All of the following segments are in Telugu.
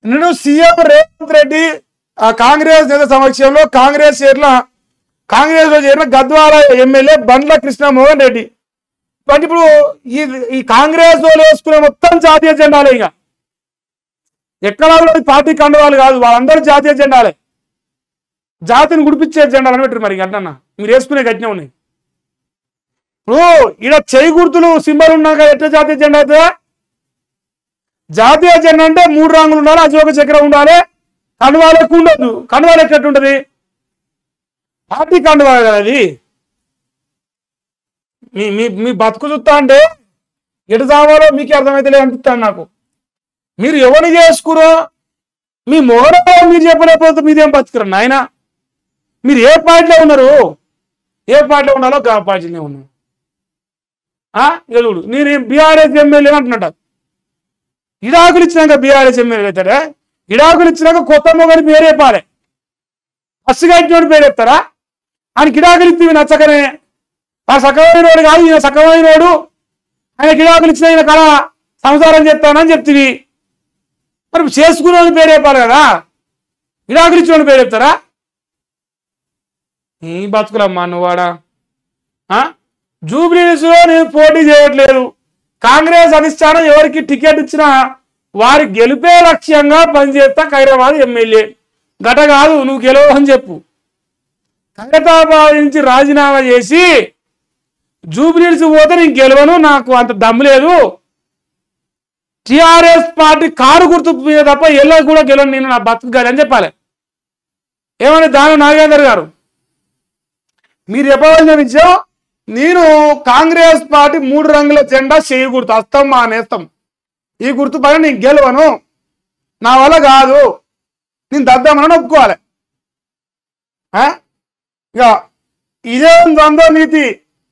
నేను సీఎం రేవంత్ రెడ్డి కాంగ్రెస్ నేత సమక్షంలో కాంగ్రెస్ లో చేరిన గద్వాల ఎమ్మెల్యే బండ్ల కృష్ణమోహన్ రెడ్డి. అంటే ఇప్పుడు ఈ కాంగ్రెస్ వాళ్ళు వేసుకునే మొత్తం జాతీయ జెండాలే, ఇక ఎక్కడ పార్టీ కండవాళ్ళు కాదు, వాళ్ళందరూ జాతీయ జెండాలే, జాతిని గుడిపించే జెండాలు అని పెట్టారు. మరి అంటన్నా మీరు వేసుకునే గట్టినే ఉన్నాయి. ఇప్పుడు ఈడ చేయి గుర్తులు సింబల్ ఉన్నాక ఎట్లా జాతీయ జెండా అవుతుందా? జాతీయ జెండా అంటే 3 రంగులు ఉండాలి, అశోక చక్రం ఉండాలి, కండువాలు ఎక్కువ ఉండదు. కండువాలు ఎట్లుంటది? పార్టీ కండువా కదా అది. మీ బతుకు చూస్తా అంటే ఎటు చావాలో మీకే అర్థమైతే అనిపిస్తాను నాకు. మీరు ఎవరిని చేసుకురో మీ మొహర మీరు చెప్పలేకపోతే మీదేం బతుకురా నాయన. మీరు ఏ పార్టీలో ఉన్నారు? ఏ పార్టీలో ఉండాలో ఆ పార్టీలోనే ఉన్నారు. చూడు, నేను బీఆర్ఎస్ ఎమ్మెల్యే అంటున్నట్ట. ఇడాకులు ఇచ్చినాక బీఆర్ఎస్ ఎమ్మెల్యే అవుతారా? ఇడాకులు ఇచ్చినాక కొత్త మొగని పేరు చెప్పాలి. ఫస్ట్గా ఇచ్చినోడు పేరు చెప్తారా? ఆయనకి ఇడాకులు ఇచ్చి నచ్చకనే ఆ సకమైనోడు కాదు, ఈయన సకమైనోడు, ఆయన గిడాకులు ఇచ్చిన ఈయన కళ సంసారం చెప్తానని చెప్తివి. మరి చేసుకునే పేరు చెప్పాలి కదా, గిడాకులు ఇచ్చిన పేరు చెప్తారా? నీ బతుకులమ్మా నువ్వాడా. జూబ్లీహిల్స్లో నేను పోటీ చేయట్లేదు. కాంగ్రెస్ అధిష్టానం ఎవరికి టికెట్ ఇచ్చినా వారి గెలిపే లక్ష్యంగా పనిచేస్తా ఖైరబాద్ ఎమ్మెల్యే. గట కాదు, నువ్వు గెలవని చెప్పు. ఖైరతాబాద్ నుంచి రాజీనామా చేసి జూబ్లీహిల్స్ పోతే నేను గెలవను, నాకు అంత దమ్ము లేదు, టిఆర్ఎస్ పార్టీ కారు గుర్తు మీద తప్ప ఎల్లో కూడా గెలవను నేను, నా బతుకు గాలి అని చెప్పాలి. ఏమని దాని నాగేందర్ గారు మీరు చెప్పవలసిన విషయం, నేను కాంగ్రెస్ పార్టీ 3 రంగుల జెండా చేయి గుర్తు అస్తం మా నేస్తం, ఈ గుర్తు పైన నేను గెలవను, నా వల్ల కాదు, నేను దద్దామని ఒప్పుకోవాలి. ఇక ఇదే ద్వంద్వ నీతి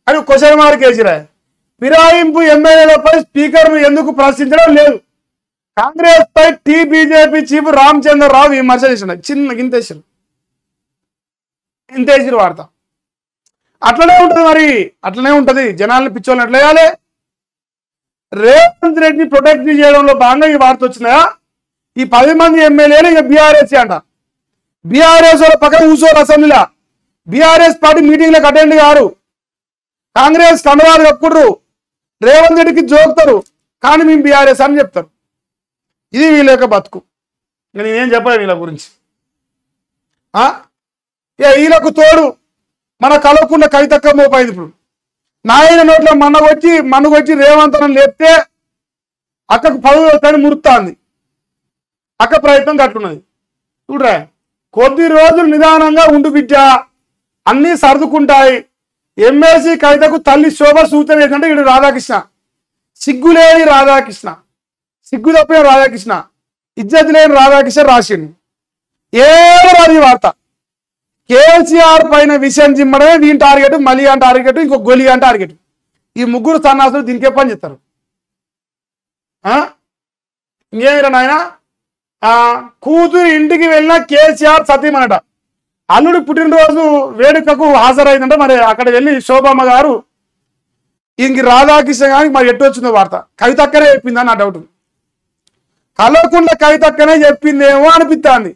అని క్వశ్చన్ మార్క్ వేసిరా. ఫిరాయింపు ఎమ్మెల్యేలపై స్పీకర్ను ఎందుకు ప్రశ్నించడం లేదు? కాంగ్రెస్ పై బీజేపీ చీఫ్ రామచంద్రరావు విమర్శ చేసిన చిన్న ఇంతేసిరు వార్త. అట్లనే ఉంటుంది, మరి అట్లనే ఉంటుంది. జనాల్ని పిచ్చోళ్ళని ఎట్లా వేయాలి? రేవంత్ రెడ్డిని ప్రొటెక్ట్ చేయడంలో భాగంగా ఈ వార్త వచ్చినాయా? ఈ 10 మంది ఎమ్మెల్యేలు ఇక బీఆర్ఎస్ అంట. బీఆర్ఎస్ వాళ్ళ పక్కన కూర్చోరు అసెంబ్లీలో, బీఆర్ఎస్ పార్టీ మీటింగ్లకు అటెండ్ కారు, కాంగ్రెస్ కండవాలు కప్పుకుంటారు, రేవంత్ రెడ్డికి జోకుతారు, కానీ మేము బీఆర్ఎస్ అని చెప్తారు. ఇది వీళ్ళ యొక్క బతుకు. నేనేం చెప్పాలి వీళ్ళ గురించి. వీళ్ళకు తోడు మన కలవకుండా కవితక్క మోపైంది. ఇప్పుడు నాయన నోట్లో మన్నగొచ్చి రేవంత్ అని లేపితే అక్కకు 10 అవుతాయని మురుతుంది. అక్క ప్రయత్నం కట్టున్నది. చూడరా, కొద్ది రోజులు నిదానంగా ఉండు బిడ్డ, అన్నీ సర్దుకుంటాయి. ఎమ్మెల్సీ కవితకు తల్లి శోభ సూచన ఏంటంటే వీడు రాధాకృష్ణ, సిగ్గులేని రాధాకృష్ణ, సిగ్గు తప్పిన రాధాకృష్ణ, ఇజ్జత్ లేని రాధాకృష్ణ రాసిండు. ఏదో రాదు ఈ వార్త. కేసీఆర్ పైన విషయం చిమ్మడమే వీని టార్గెట్, మళ్ళీ అని టార్గెట్, ఇంకో గొలి అని టార్గెట్. ఈ 3 సన్నాసులు దీనికే పని చేస్తారు. ఇంకేమిరా నాయన, కూతురు ఇంటికి వెళ్ళిన కేసీఆర్ సతీమనట, అల్లుడు పుట్టినరోజు వేడుకకు హాజరైందంటే మరి అక్కడ వెళ్ళి శోభమ్మ గారు ఇంక రాధాకృష్ణ గారికి మరి ఎట్టు వచ్చిందో వార్త. కవితక్కనే చెప్పిందని నా డౌట్. కలవకుండా కవితక్కనే చెప్పిందేమో అనిపిస్తుంది.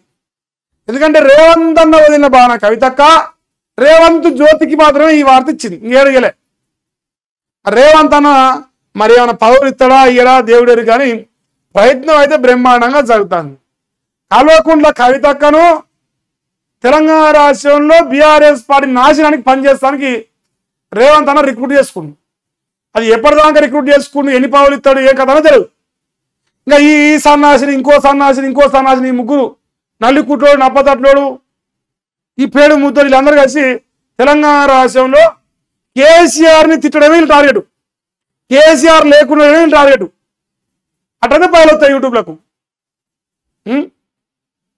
ఎందుకంటే రేవంత్ అన్న వదిలిన బాగా కవితక్క, రేవంత్ జ్యోతికి మాత్రమే ఈ వార్త ఇచ్చింది, ఇంకేడగలే. రేవంత్ అన్న మరి ఏమైనా పదవులు ఇస్తాడా ఇయ్యడా దేవుడేరు, కానీ ప్రయత్నం అయితే బ్రహ్మాండంగా జరుగుతుంది. కల్వకుంట్ల కవితక్కను తెలంగాణ రాష్ట్రంలో బీఆర్ఎస్ పార్టీ నాశనానికి పనిచేస్తానికి రేవంత్ అన్న రిక్రూట్ చేసుకుండు. అది ఎప్పటిదాకా రిక్రూట్ చేసుకుండు, ఎన్ని పదవులు ఇస్తాడు, ఏ కథనో తెలియదు. ఇంకా ఈ సన్నాసిని, ఇంకో సన్నాసిని, 3 నల్లికుట్లోడు, నప్పతట్లోడు, ఈ పేడు ముద్దరు, వీళ్ళందరూ కలిసి తెలంగాణ రాష్ట్రంలో కేసీఆర్ని తిట్టడమే వీళ్ళు టార్గెట్, కేసీఆర్ లేకుండా వీళ్ళు టార్గెట్. అట్లనే పైలు వస్తాయి యూట్యూబ్లకు.